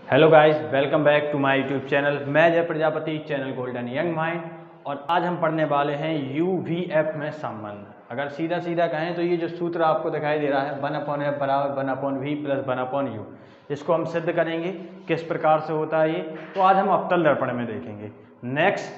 Hello guys, welcome back to my YouTube channel. मैं Jay Prajapati, channel golden young mind. और आज हम पढ़ने वाले हैं UVF में संबंध। अगर सीधा सीधा कहें तो ये जो सूत्र आपको दिखाई दे रहा है 1/f बराबर 1/v प्लस 1/u, इसको हम सिद्ध करेंगे किस प्रकार से होता है ये। तो आज हम अवतल दर्पण में देखेंगे। नेक्स्ट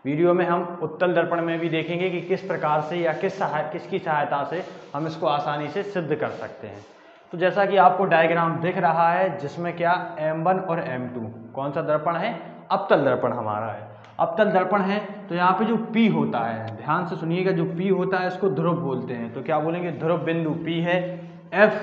वीडियो में हम उत्तल दर्पण में भी देखेंगे कि किस प्रकार से या किसकी सहायता से हम इसको आसानी से सिद्ध कर सकते हैं। तो जैसा कि आपको डायग्राम दिख रहा है जिसमें क्या M1 और M2 कौन सा दर्पण है, अवतल दर्पण हमारा है। अवतल दर्पण है तो यहाँ पे जो P होता है, ध्यान से सुनिएगा, जो P होता है इसको ध्रुव बोलते हैं। तो क्या बोलेंगे, ध्रुव बिंदु P है, F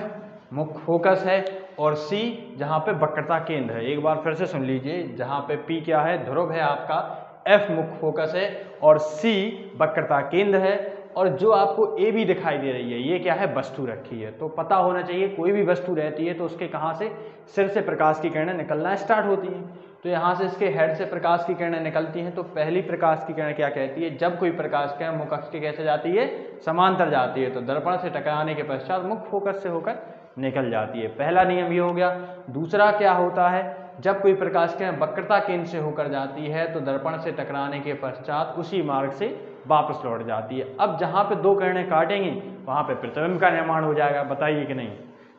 मुख्य फोकस है और C जहाँ पे वक्रता केंद्र है। एक बार फिर से सुन लीजिए, जहाँ पे P क्या है, ध्रुव है आपका, F मुख्य फोकस है और C वक्रता केंद्र है। और जो आपको ए बी दिखाई दे रही है ये क्या है, वस्तु रखी है। तो पता होना चाहिए कोई भी वस्तु रहती है तो उसके कहाँ से, सिर से प्रकाश की किरणें निकलना स्टार्ट होती हैं। तो यहाँ से इसके हेड से प्रकाश की किरणें निकलती हैं। तो पहली प्रकाश की किरण क्या कहती है, जब कोई प्रकाश किरण मुख्य अक्ष के कैसे जाती है, समांतर जाती है, तो दर्पण से टकराने के पश्चात मुख्य फोकस से होकर निकल जाती है। पहला नियम ये हो गया। दूसरा क्या होता है, जब कोई प्रकाश किरण वक्रता केंद्र से होकर जाती है तो दर्पण से टकराने के पश्चात उसी मार्ग से वापस लौट जाती है। अब जहाँ पे दो किरणें काटेंगी वहाँ पे प्रतिबिंब का निर्माण हो जाएगा, बताइए कि नहीं।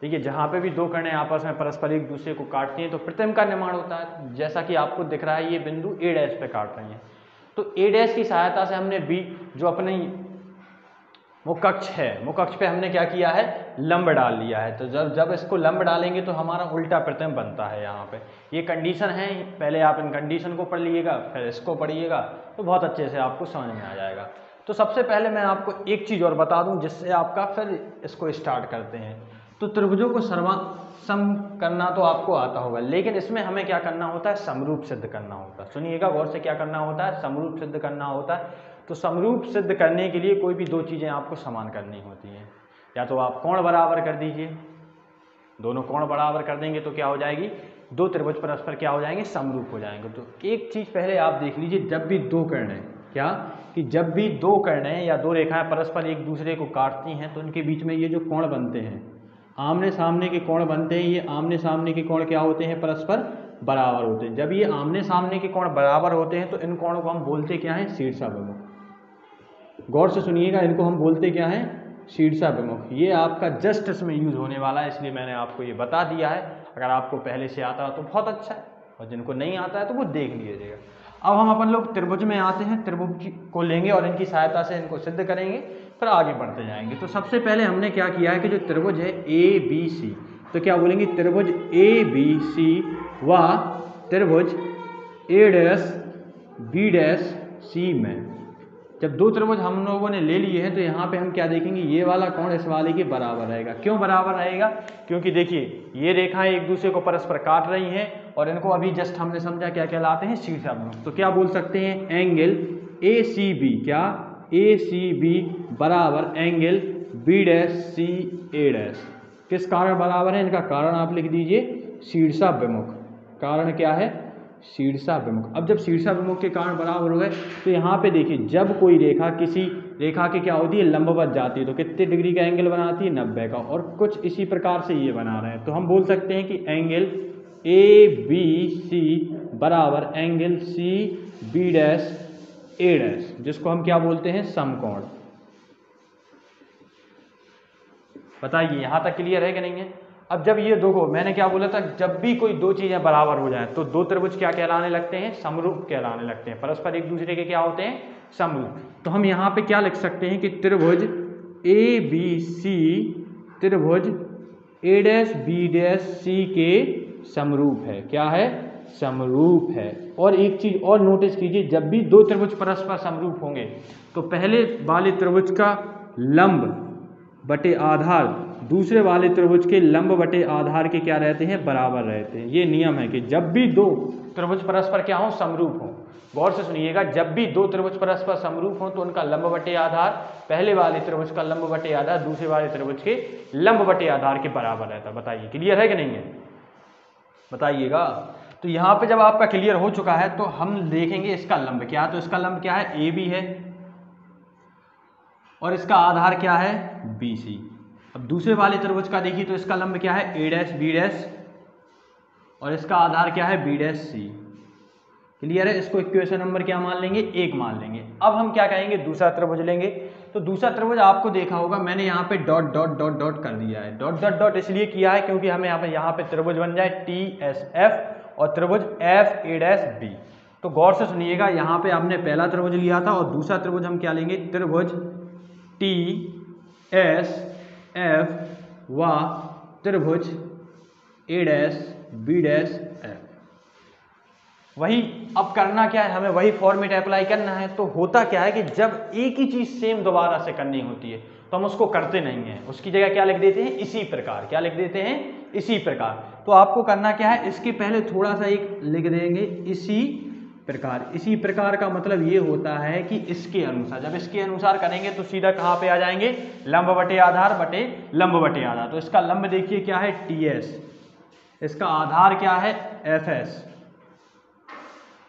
देखिए, जहाँ पे भी दो किरणें आपस में परस्पर एक दूसरे को काटती हैं तो प्रतिबिंब का निर्माण होता है। जैसा कि आपको दिख रहा है ये बिंदु A' पे काट रही हैं, तो A' की सहायता से हमने B जो अपनी मुख्य अक्ष है, मुख्य अक्ष पे हमने क्या किया है, लंब डाल लिया है। तो जब इसको लंब डालेंगे तो हमारा उल्टा प्रतिबिंब बनता है। यहाँ पे ये कंडीशन है, पहले आप इन कंडीशन को पढ़ लीजिएगा फिर इसको पढ़िएगा तो बहुत अच्छे से आपको समझ में आ जाएगा। तो सबसे पहले मैं आपको एक चीज़ और बता दूं जिससे आपका फिर इसको स्टार्ट करते हैं। तो त्रिभुजों को सम करना तो आपको आता होगा, लेकिन इसमें हमें क्या करना होता है, समरूप सिद्ध करना होता है। सुनिएगा गौर से, क्या करना होता है, समरूप सिद्ध करना होता है। तो समरूप सिद्ध करने के लिए कोई भी दो चीज़ें आपको समान करनी होती हैं। या तो आप कोण बराबर कर दीजिए, दोनों कोण बराबर कर देंगे तो क्या हो जाएगी, दो त्रिभुज परस्पर क्या हो जाएंगे, समरूप हो जाएंगे। तो एक चीज़ पहले आप देख लीजिए, जब भी दो किरणें, क्या कि जब भी दो किरणें या दो रेखाएं परस्पर एक दूसरे को काटती हैं तो उनके बीच में ये जो कोण बनते हैं, आमने सामने के कोण बनते हैं, ये आमने सामने के कोण क्या होते हैं, परस्पर बराबर होते हैं। जब ये आमने सामने के कोण बराबर होते हैं तो इन कोणों को हम बोलते क्या है, शीर्षाभिमुख। गौर से सुनिएगा, इनको हम बोलते क्या है, शीर्षाभिमुख। ये आपका जस्ट इसमें यूज होने वाला है, इसलिए मैंने आपको ये बता दिया है। अगर आपको पहले से आता है तो बहुत अच्छा है, और जिनको नहीं आता है तो वो देख लीजिएगा। अब हम अपन लोग त्रिभुज में आते हैं, त्रिभुज को लेंगे और इनकी सहायता से इनको सिद्ध करेंगे, फिर आगे बढ़ते जाएंगे। तो सबसे पहले हमने क्या किया है कि जो त्रिभुज है ABC, तो क्या बोलेंगे, त्रिभुज ABC व त्रिभुज A'BC में जब दो त्रिभुज हम लोगों ने ले लिए हैं तो यहाँ पे हम क्या देखेंगे, ये वाला कोण इस वाले के बराबर रहेगा। क्यों बराबर रहेगा, क्योंकि देखिए ये रेखाएं एक दूसरे को परस्पर काट रही हैं और इनको अभी जस्ट हमने समझा क्या कहलाते हैं, शीर्षाभिमुख। तो क्या बोल सकते हैं, एंगल ACB, क्या ACB बराबर एंगल B'CA'। किस कारण बराबर है, इनका कारण आप लिख दीजिए, शीर्षाभिमुख। कारण क्या है, शीर्षाभिमुख। अब जब शीर्षाभिमुख के कारण बराबर हो गए तो यहाँ पे देखिए, जब कोई रेखा किसी रेखा के क्या होती है, लंबवत जाती है तो कितने डिग्री का एंगल बनाती है, 90 का। और कुछ इसी प्रकार से ये बना रहे हैं तो हम बोल सकते हैं कि एंगल ABC बराबर एंगल CB'A', जिसको हम क्या बोलते हैं, समकोण। बताइए यहाँ तक क्लियर है कि नहीं है। अब जब ये दो को, मैंने क्या बोला था, जब भी कोई दो चीजें बराबर हो जाएं तो दो त्रिभुज क्या कहलाने लगते हैं, समरूप कहलाने लगते हैं। परस्पर एक दूसरे के क्या होते हैं, समरूप। तो हम यहाँ पे क्या लिख सकते हैं कि त्रिभुज ABC त्रिभुज A'B'C के समरूप है। क्या है, समरूप है। और एक चीज और नोटिस कीजिए, जब भी दो त्रिभुज परस्पर समरूप होंगे तो पहले वाले त्रिभुज का लंब बटे आधार दूसरे वाले त्रिभुज के लंब बटे आधार के क्या रहते हैं, बराबर रहते हैं। ये नियम है कि जब भी दो त्रिभुज परस्पर क्या हो, समरूप हो। गौर से सुनिएगा, जब भी दो त्रिभुज परस्पर समरूप हो तो उनका लंब बटे आधार पहले वाले त्रिभुज का लंब बटे आधार दूसरे वाले त्रिभुज के लंब बटे आधार के बराबर रहता है। बताइए क्लियर है कि नहीं है, बताइएगा। तो यहाँ पे जब आपका क्लियर हो चुका है तो हम देखेंगे इसका लंब क्या है। तो इसका लंब क्या है, AB है और इसका आधार क्या है, BC। अब दूसरे वाले त्रिभुज का देखिए तो इसका लंब क्या है, A' B', और इसका आधार क्या है, बी डैश सी। क्लियर है। इसको इक्वेशन नंबर क्या मान लेंगे, 1 मान लेंगे। अब हम क्या कहेंगे, दूसरा त्रिभुज लेंगे। तो दूसरा त्रिभुज आपको देखा होगा मैंने यहाँ पे डॉट डॉट डॉट डॉट कर दिया है। डॉट डॉट डॉट इसलिए किया है क्योंकि हमें यहाँ पे त्रिभुज बन जाए TSF और त्रिभुज FA' B। तो गौर से सुनिएगा, यहाँ पे आपने पहला त्रिभुज लिया था और दूसरा त्रिभुज हम क्या लेंगे, त्रिभुज TSF व त्रिभुज A', B', F। वही अब करना क्या है, हमें वही फॉर्मेट अप्लाई करना है। तो होता क्या है कि जब एक ही चीज सेम दोबारा से करनी होती है तो हम उसको करते नहीं हैं, उसकी जगह क्या लिख देते हैं, इसी प्रकार। क्या लिख देते हैं, इसी प्रकार। तो आपको करना क्या है, इसके पहले थोड़ा सा एक लिख देंगे, इसी प्रकार। इसी प्रकार का मतलब ये होता है कि इसके अनुसार, जब इसके अनुसार करेंगे तो सीधा कहाँ पे आ जाएंगे, लंब बटे आधार बटे लंब बटे आधार। तो इसका लंब देखिए क्या है, TS, इसका आधार क्या है, FS,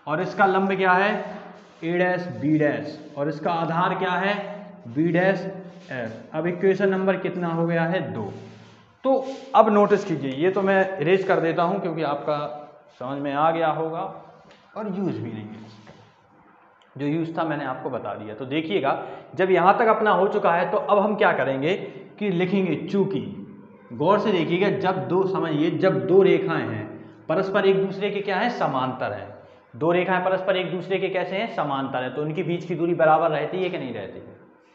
और इसका लंब क्या है, A' B', और इसका आधार क्या है, B' F। अब इक्वेशन नंबर कितना हो गया है, 2। तो अब नोटिस कीजिए, ये तो मैं इरेज कर देता हूं क्योंकि आपका समझ में आ गया होगा और यूज भी नहीं है, जो यूज था मैंने आपको बता दिया। तो देखिएगा, जब यहां तक अपना हो चुका है तो अब हम क्या करेंगे कि लिखेंगे, चूंकि गौर से देखिएगा, जब दो रेखाएं हैं परस्पर एक दूसरे के क्या है, समांतर है। दो रेखाएं परस्पर एक दूसरे के कैसे हैं, समांतर है। तो उनके बीच की दूरी बराबर रहती है कि नहीं रहती है,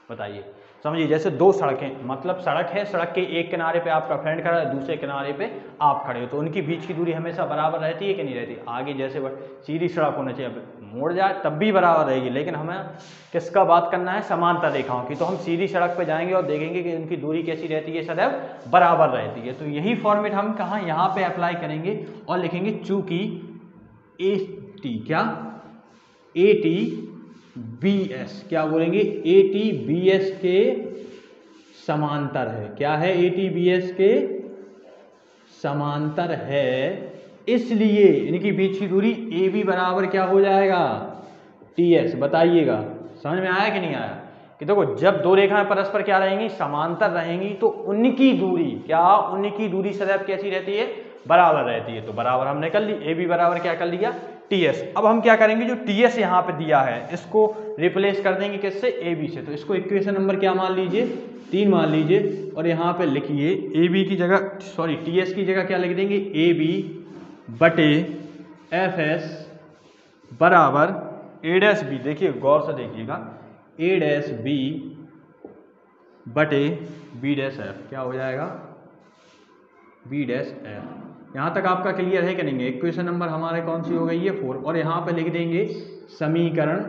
बताइए। समझिए, जैसे दो सड़कें, मतलब सड़क है, सड़क के एक किनारे पे आपका फ्रेंड खड़ा है, दूसरे किनारे पे आप खड़े हो, तो उनकी बीच की दूरी हमेशा बराबर रहती है कि नहीं रहती। आगे जैसे सीधी सड़क होना चाहिए, अब मोड़ जाए तब भी बराबर रहेगी, लेकिन हमें किसका बात करना है, समांतर रेखाओं की। तो हम सीधी सड़क पर जाएंगे और देखेंगे कि उनकी दूरी कैसी रहती है, सदैव बराबर रहती है। तो यही फॉर्मेट हम कहाँ, यहाँ पे अप्लाई करेंगे और लिखेंगे, चूंकि AT क्या, AT BS, क्या बोलेंगे, AT BS के समांतर है। क्या है, AT BS के समांतर है, इसलिए इनकी बीच की दूरी AB बराबर क्या हो जाएगा, TS। बताइएगा समझ में आया कि नहीं आया, कि देखो जब दो रेखाएं परस्पर क्या रहेंगी, समांतर रहेंगी, तो उनकी दूरी क्या, उनकी दूरी सदैव कैसी रहती है, बराबर रहती है। तो बराबर हमने कर ली, AB बराबर क्या कर लिया, TS। अब हम क्या करेंगे, जो TS यहाँ पे दिया है इसको रिप्लेस कर देंगे किससे, AB से। तो इसको इक्वेशन नंबर क्या मान लीजिए, 3 मान लीजिए, और यहाँ पे लिखिए AB की जगह, सॉरी TS की जगह क्या लिख देंगे, AB बटे FS बराबर A'B। देखिए गौर से देखिएगा, A'B बटे B', क्या हो जाएगा, B'। यहाँ तक आपका क्लियर है कि नहीं है। इक्वेशन नंबर हमारे कौन सी हो गई है, 4। और यहाँ पे लिख देंगे समीकरण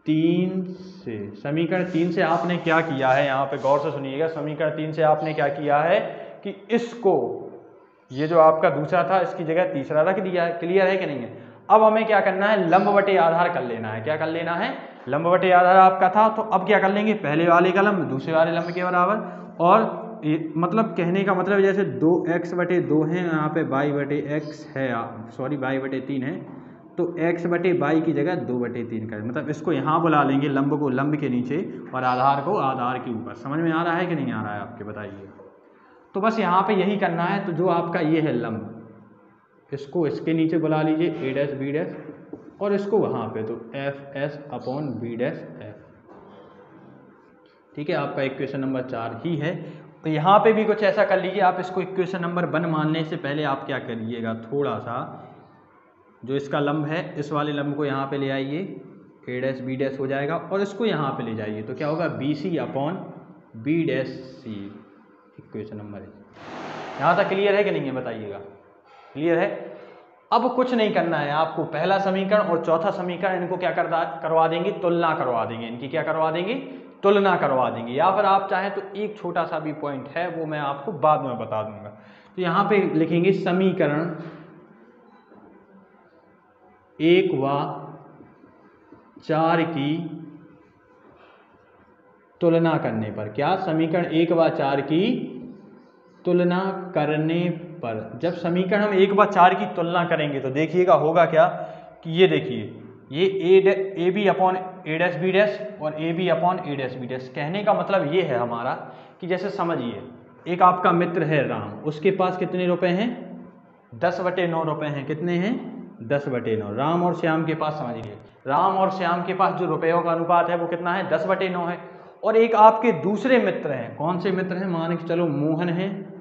3 से। समीकरण 3 से आपने क्या किया है, यहाँ पे गौर से सुनिएगा, समीकरण 3 से आपने क्या किया है कि इसको, ये जो आपका दूसरा था इसकी जगह तीसरा रख दिया है। क्लियर है कि नहीं है। अब हमें क्या करना है, लंब बटे आधार कर लेना है। क्या कर लेना है, लंब बटे आधार आपका था, तो अब क्या कर लेंगे, पहले वाले का लंब दूसरे वाले लंब के बराबर। और मतलब कहने का मतलब जैसे 2x बटे 2 है, यहाँ पे y बटे x है, सॉरी y बटे 3 है, तो x बटे y की जगह 2 बटे 3 कर, मतलब इसको यहाँ बुला लेंगे, लंब को लंब के नीचे और आधार को आधार के ऊपर। समझ में आ रहा है कि नहीं आ रहा है आपके, बताइए। तो बस यहाँ पे यही करना है। तो जो आपका ये है लंब, इसको इसके नीचे बुला लीजिए, A' B', और इसको वहाँ पे, तो FS अपॉन B', F। ठीक है, आपका इक्वेशन नंबर 4 ही है। तो यहाँ पे भी कुछ ऐसा कर लीजिए आप, इसको इक्वेशन नंबर 1 मानने से पहले आप क्या करिएगा, थोड़ा सा जो इसका लंब है, इस वाले लंब को यहाँ पे ले आइए, A' B' हो जाएगा, और इसको यहाँ पे ले जाइए, तो क्या होगा, BC upon B', equation number 1। यहाँ तक क्लियर है कि नहीं है, बताइएगा। क्लियर है। अब कुछ नहीं करना है आपको, पहला समीकरण और चौथा समीकरण इनको क्या करवा देंगे, तुलना करवा देंगे। इनकी क्या करवा देंगे, तुलना करवा देंगे। या फिर आप चाहें तो एक छोटा सा भी पॉइंट है, वो मैं आपको बाद में बता दूंगा। तो यहाँ पे लिखेंगे समीकरण 1 व 4 की तुलना करने पर। क्या, समीकरण 1 व 4 की तुलना करने पर। जब समीकरण हम 1 व 4 की तुलना करेंगे तो देखिएगा होगा क्या, कि ये देखिए, ये AB अपॉन A' B' और AB अपॉन A' B'। कहने का मतलब ये है हमारा कि जैसे समझिए, एक आपका मित्र है राम, उसके पास कितने रुपए हैं, 10/9 रुपये हैं। कितने हैं? 10/9। राम और श्याम के पास, समझिए, राम और श्याम के पास जो रुपयों का अनुपात है वो कितना है? 10/9 है। और एक आपके दूसरे मित्र हैं, कौन से मित्र हैं? मान के चलो मोहन हैं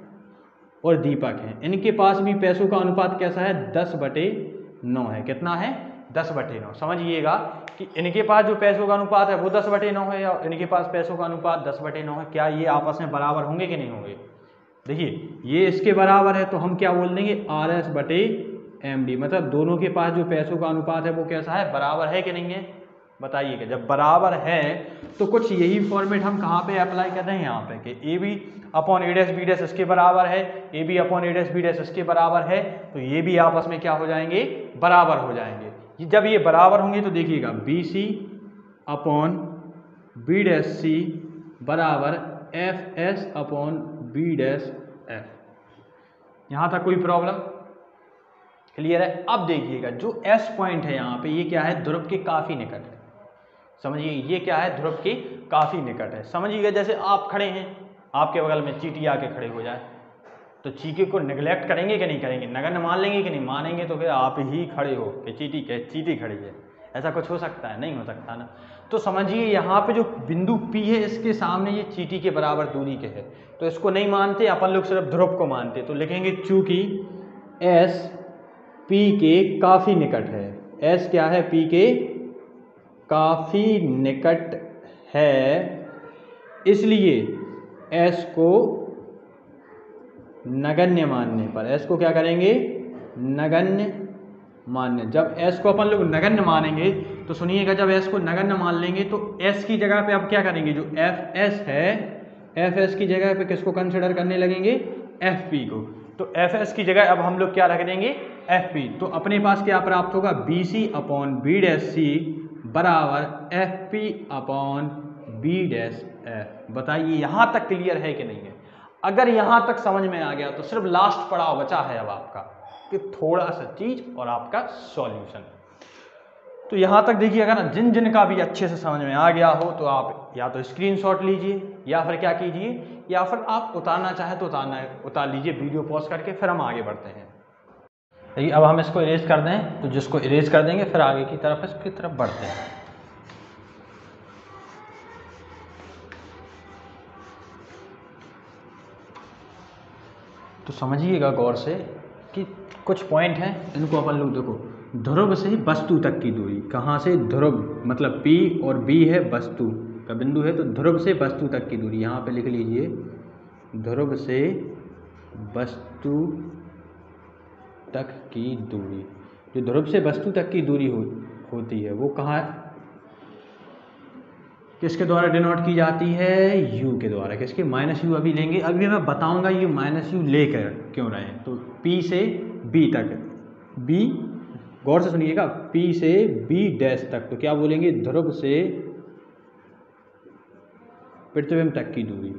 और दीपक हैं, इनके पास भी पैसों का अनुपात कैसा है? 10/9 है। कितना है? 10/9। समझिएगा कि इनके पास जो पैसों का अनुपात है वो 10/9 है और इनके पास पैसों का अनुपात 10/9 है। क्या ये आपस में बराबर होंगे कि नहीं होंगे? देखिए, ये इसके बराबर है तो हम क्या बोल देंगे? RS/MD। मतलब दोनों के पास जो पैसों का अनुपात है वो कैसा है? बराबर है कि नहीं है? बताइएगा। जब बराबर है तो कुछ यही फॉर्मेट हम कहाँ पे अप्लाई कर रहे हैं? यहाँ पे कि AB/A' इसके बराबर है, AB/A' इसके बराबर है, तो ये भी आपस में क्या हो जाएंगे? बराबर हो जाएंगे। जब ये बराबर होंगे तो देखिएगा BC/BC बराबर FS/B'/F। यहाँ तक कोई प्रॉब्लम? क्लियर है? अब देखिएगा जो S पॉइंट है यहाँ पे, ये क्या है? ध्रुव के काफी निकट है। समझिए, ये क्या है? ध्रुव के काफी निकट है। समझिएगा, जैसे आप खड़े हैं, आपके बगल में चींटी आके खड़े हो जाए तो चींटी को निगलेक्ट करेंगे कि नहीं करेंगे? नगण्य मान लेंगे कि नहीं मानेंगे? तो फिर आप ही खड़े हो कि चींटी खड़ी है। ऐसा कुछ हो सकता है? नहीं हो सकता ना। तो समझिए यहाँ पे जो बिंदु P है, इसके सामने ये चींटी के बराबर दूरी के है, तो इसको नहीं मानते अपन लोग, सिर्फ ध्रुव को मानते। तो लिखेंगे चूंकि S P के काफी निकट है। S क्या है? P के काफी निकट है, इसलिए S को नगण्य मानने पर, S को क्या करेंगे? नगण्य मान्य। जब S को अपन लोग नगण्य मानेंगे तो सुनिएगा, जब S को नगण्य मान लेंगे तो S की जगह पे अब क्या करेंगे? जो FS है, FS की जगह पे किसको कंसिडर करने लगेंगे? FP को। तो FS की जगह अब हम लोग क्या रख देंगे? FP। तो अपने पास क्या प्राप्त होगा? BC/B'/C बराबर FP/B'/F। बताइए यहाँ तक क्लियर है कि नहीं है? अगर यहाँ तक समझ में आ गया तो सिर्फ लास्ट पड़ाव बचा है अब आपका, कि थोड़ा सा चीज और आपका सॉल्यूशन। तो यहाँ तक देखिएगा ना, जिन जिन का भी अच्छे से समझ में आ गया हो तो आप या तो स्क्रीनशॉट लीजिए या फिर क्या कीजिए, या फिर आप उतारना चाहे तो उतार लीजिए वीडियो पॉज करके, फिर हम आगे बढ़ते हैं। देखिए, अब हम इसको इरेज कर दें, तो जिसको इरेज कर देंगे फिर आगे की तरफ इसकी तरफ बढ़ते हैं। तो समझिएगा गौर से कि कुछ पॉइंट हैं, इनको अपन लोग देखो। ध्रुव से वस्तु तक की दूरी, कहाँ से? ध्रुव मतलब P और B है, वस्तु का बिंदु है, तो ध्रुव से वस्तु तक की दूरी यहाँ पे लिख लीजिए। ध्रुव से वस्तु तक की दूरी, जो ध्रुव से वस्तु तक की दूरी होती है वो कहाँ, किसके द्वारा डिनोट की जाती है? U के द्वारा। किसके? -U अभी लेंगे, अभी मैं बताऊंगा ये -U लेकर क्यों रहे हैं। तो P से B तक, B गौर से सुनिएगा, P से B' तक, तो क्या बोलेंगे? ध्रुव से प्रतिबिंब तक की दूरी।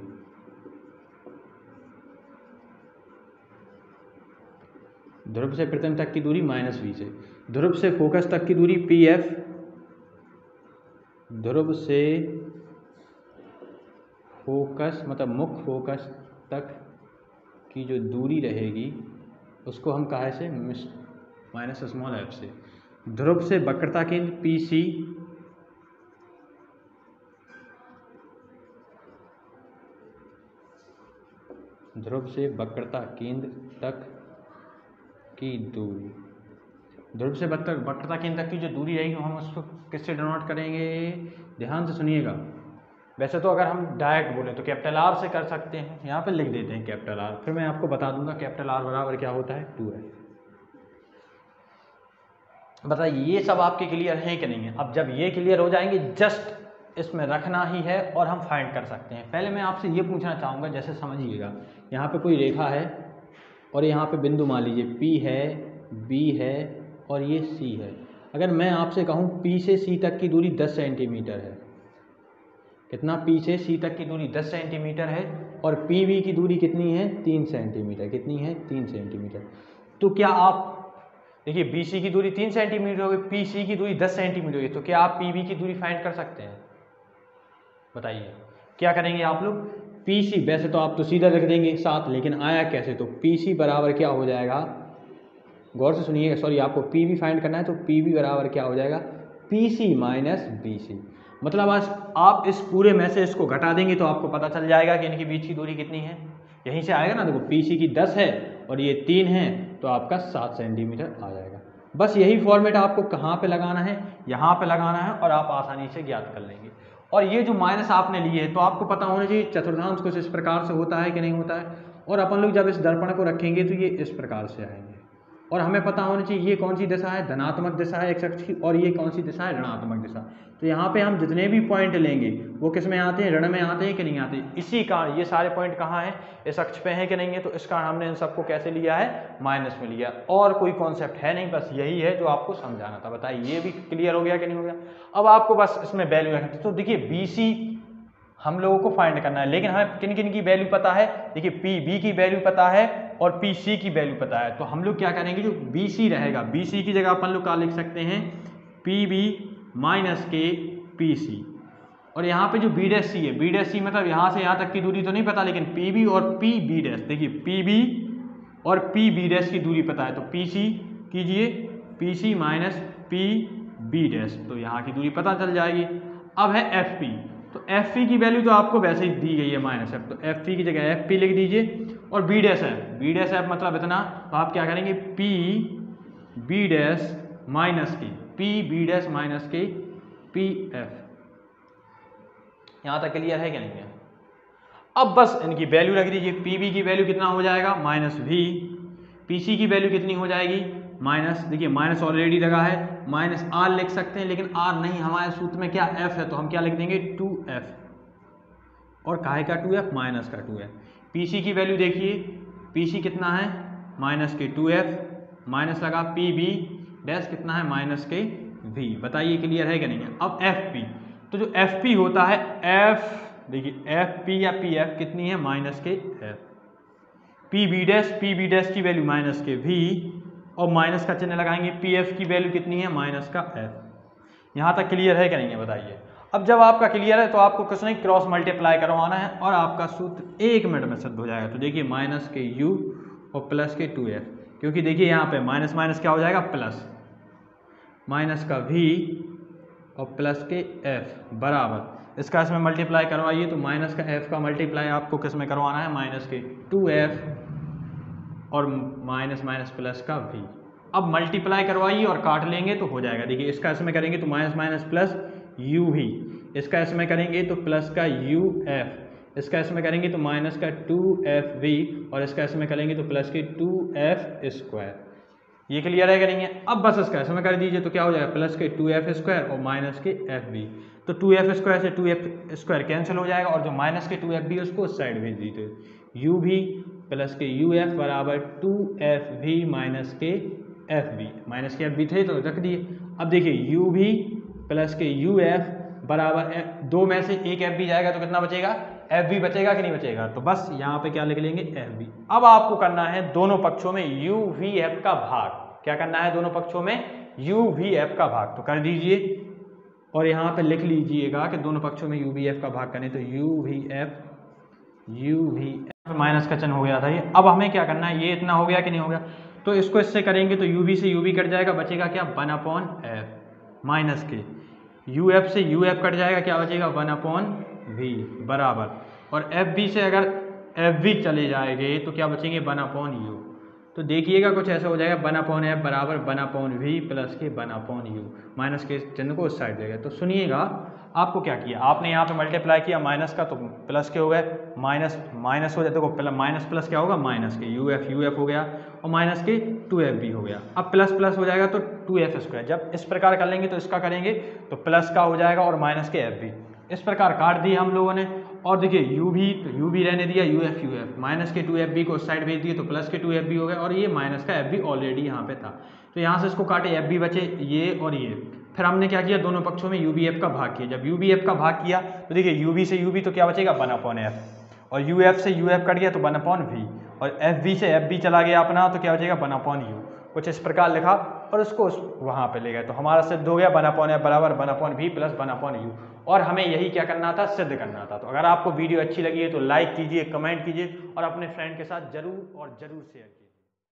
ध्रुव से प्रतिबिंब तक की दूरी -V से। ध्रुव से फोकस तक की दूरी PF। ध्रुव से फोकस मतलब मुख्य फोकस तक की जो दूरी रहेगी उसको हम कहा से -f से। ध्रुव से वक्रता केंद्र PC। ध्रुव से वक्रता केंद्र तक की दूरी, ध्रुव से वक्रता केंद्र तक की जो दूरी रहेगी हम उसको किससे डिनोट करेंगे? ध्यान से सुनिएगा। वैसे तो अगर हम डायरेक्ट बोले तो R से कर सकते हैं, यहाँ पे लिख देते हैं R, फिर मैं आपको बता दूंगा R बराबर क्या होता है? 2F। बताइए ये सब आपके क्लियर है कि नहीं है? अब जब ये क्लियर हो जाएंगे, जस्ट इसमें रखना ही है और हम फाइंड कर सकते हैं। पहले मैं आपसे ये पूछना चाहूँगा, जैसे समझिएगा, यहाँ पे कोई रेखा है और यहाँ पे बिंदु मान लीजिए P है, B है और ये C है। अगर मैं आपसे कहूँ P से C तक की दूरी 10 सेंटीमीटर है, कितना? P से C तक की दूरी 10 सेंटीमीटर है और PB की दूरी कितनी है? 3 सेंटीमीटर। कितनी है? 3 सेंटीमीटर। तो क्या आप देखिए, BC की दूरी 3 सेंटीमीटर होगी, PC की दूरी 10 सेंटीमीटर होगी, तो क्या आप PB की दूरी फाइंड कर सकते हैं? बताइए क्या करेंगे आप लोग? PC, वैसे तो आप तो सीधा रख देंगे साथ, लेकिन आया कैसे? तो PC बराबर क्या हो जाएगा? गौर से सुनिएगा, सॉरी आपको पी वी फाइंड करना है, तो पी वी बराबर क्या हो जाएगा, P C minus B C. मतलब आज आप इस पूरे में से इसको घटा देंगे तो आपको पता चल जाएगा कि इनके बीच की दूरी कितनी है। यहीं से आएगा ना, देखो पी सी की 10 है और ये 3 है, तो आपका 7 सेंटीमीटर आ जाएगा। बस यही फॉर्मेट आपको कहाँ पे लगाना है, यहाँ पे लगाना है, और आप आसानी से ज्ञात कर लेंगे। और ये जो माइनस आपने लिए है तो आपको पता होना चाहिए चतुर्थांश कुछ इस प्रकार से होता है कि नहीं होता है, और अपन लोग जब इस दर्पण को रखेंगे तो ये इस प्रकार से आएंगे। और हमें पता होना चाहिए ये कौन सी दिशा है, धनात्मक दिशा है एक्स अक्ष की, और ये कौन सी दिशा है, ऋणात्मक दिशा। तो यहाँ पे हम जितने भी पॉइंट लेंगे वो किस में आते हैं, ऋण में आते हैं कि नहीं आते। इसी कारण ये सारे पॉइंट कहाँ हैं, इस अक्ष पे हैं कि नहीं है, तो इस कारण हमने इन सबको कैसे लिया है, माइनस में लिया। और कोई कॉन्सेप्ट है नहीं, बस यही है जो आपको समझाना था। बताइए ये भी क्लियर हो गया कि नहीं हो गया। अब आपको बस इसमें वैल्यू रखनी, तो देखिए बी सी हम लोगों को फाइंड करना है, लेकिन हमें किन किन की वैल्यू पता है, देखिए पी बी की वैल्यू पता है और पी सी की वैल्यू पता है। तो हम लोग क्या करेंगे, जो बी सी रहेगा, बी सी की जगह अपन लोग क्या लिख सकते हैं, पी बी माइनस के पी सी। और यहाँ पे जो बी डैश सी है, बी डैश सी मतलब यहाँ से यहाँ तक की दूरी तो नहीं पता, लेकिन पी बी और पी बी डैश, देखिए पी बी और पी बी डैश की दूरी पता है, तो पी सी कीजिए P C minus P B dash, तो यहाँ की दूरी पता चल जाएगी। अब है एफ पी, तो एफ पी की वैल्यू तो आपको वैसे ही दी गई है माइनस एफ, तो एफ पी की जगह एफ पी लिख दीजिए। और B dash F, B dash F मतलब इतना, तो आप क्या करेंगे, पी बी डैश माइनस के पी बी डैश माइनस के पी एफ। यहाँ तक क्लियर है क्या नहीं है। अब बस इनकी वैल्यू रख दीजिए, पी बी की वैल्यू कितना हो जाएगा, माइनस वी, पी सी की वैल्यू कितनी हो जाएगी, माइनस, देखिए माइनस ऑलरेडी लगा है, माइनस आर लिख सकते हैं, लेकिन आर नहीं, हमारे सूत्र में क्या एफ है, तो हम क्या लिख देंगे 2f, और काहे का 2f, माइनस का 2f। पीसी की वैल्यू देखिए, पीसी कितना है, माइनस के 2f, माइनस लगा पी बी डैश कितना है, माइनस के v। बताइए क्लियर है कि नहीं है। अब एफ पी, तो जो एफ पी होता है, एफ देखिए एफ पी या पी एफ कितनी है, माइनस के एफ, पी बी डैश की वैल्यू माइनस के v, और माइनस का चिन्ह लगाएंगे, पी एफ की वैल्यू कितनी है, माइनस का एफ। यहाँ तक क्लियर है कि नहीं है, बताइए। अब जब आपका क्लियर है तो आपको कुछ नहीं, क्रॉस मल्टीप्लाई करवाना है और आपका सूत्र 1 मिनट में सिद्ध हो जाएगा। तो देखिए माइनस के u और प्लस के 2f, क्योंकि देखिए यहाँ पे माइनस माइनस क्या हो जाएगा, प्लस, माइनस का v और प्लस के f बराबर, इसका इसमें मल्टीप्लाई करवाइए, तो माइनस का f का मल्टीप्लाई आपको किस में करवाना है, माइनस के 2f और माइनस माइनस प्लस का v। अब मल्टीप्लाई करवाइए और काट लेंगे तो हो जाएगा। देखिए इसका इसमें करेंगे तो minus minus plus u v, इसका इसमें करेंगे तो प्लस का u f, इसका इसमें करेंगे तो माइनस का 2f v, और इसका इसमें करेंगे तो प्लस के 2f स्क्वायर। ये क्लियर है कि नहीं है। अब बस इसका इसमें कर दीजिए तो क्या हो जाएगा, प्लस के 2f स्क्वायर और माइनस के f v, तो 2f स्क्वायर से 2f स्क्वायर कैंसिल हो जाएगा, और जो माइनस के 2f v उसको उस साइड भेज दीजिए, u v प्लस के uf बराबर 2f v माइनस के f v, माइनस के f v थे तो रख दिए। अब देखिए u v प्लस के uf बराबर, दो में से एक f v जाएगा तो कितना बचेगा, f v बचेगा कि नहीं बचेगा, तो बस यहाँ पे क्या लिख लेंगे, f v। अब आपको करना है दोनों पक्षों में u v f का भाग, क्या करना है, दोनों पक्षों में u v f का भाग, तो कर दीजिए और यहाँ पे लिख लीजिएगा कि दोनों पक्षों में u v f का भाग करें, तो u v f माइनस का चिन्ह हो गया था ये। अब हमें क्या करना है, ये इतना हो गया कि नहीं हो गया, तो इसको इससे करेंगे तो u v से u v कट जाएगा, बचेगा क्या, 1/f माइनस के u f से u f कट जाएगा, क्या बचेगा, 1/v बराबर, और f v से अगर f v चले जाएंगे तो क्या बचेंगे, 1/u। तो देखिएगा कुछ ऐसा हो जाएगा, 1/f बराबर 1/v प्लस के 1/u, माइनस के चिन्ह को उस साइड देगा। तो सुनिएगा, आपको क्या किया, आपने यहाँ पे मल्टीप्लाई किया माइनस का तो प्लस के हो गए, माइनस माइनस हो जाते को माइनस प्लस क्या होगा, माइनस के uf हो गया और माइनस के 2f भी हो गया। अब प्लस प्लस हो जाएगा तो 2f स्क्वायर, जब इस प्रकार कर लेंगे तो इसका करेंगे तो प्लस का हो जाएगा और माइनस के f भी, इस प्रकार काट दिए हम लोगों ने। और देखिए u भी रहने दिया, uf माइनस के 2f भी को उस साइड भेज दिए तो प्लस के 2f भी हो गया, और ये माइनस का f भी ऑलरेडी यहाँ पे था, तो यहाँ से इसको काटे, f भी बचे ये और ये। फिर हमने क्या किया, दोनों पक्षों में u v f का भाग किया, जब u v f का भाग किया तो देखिए u v से u v तो क्या बचेगा, 1/f, और u f से u f कट गया तो 1/v, और f v से f v चला गया अपना तो क्या बचेगा, 1/u। कुछ इस प्रकार लिखा और उसको वहाँ पे ले गए, तो हमारा सिद्ध हो गया 1/f बराबर 1/v प्लस 1/u, और हमें यही क्या करना था, सिद्ध करना था। तो अगर आपको वीडियो अच्छी लगी है तो लाइक कीजिए, कमेंट कीजिए और अपने फ्रेंड के साथ जरूर और जरूर शेयर कीजिए।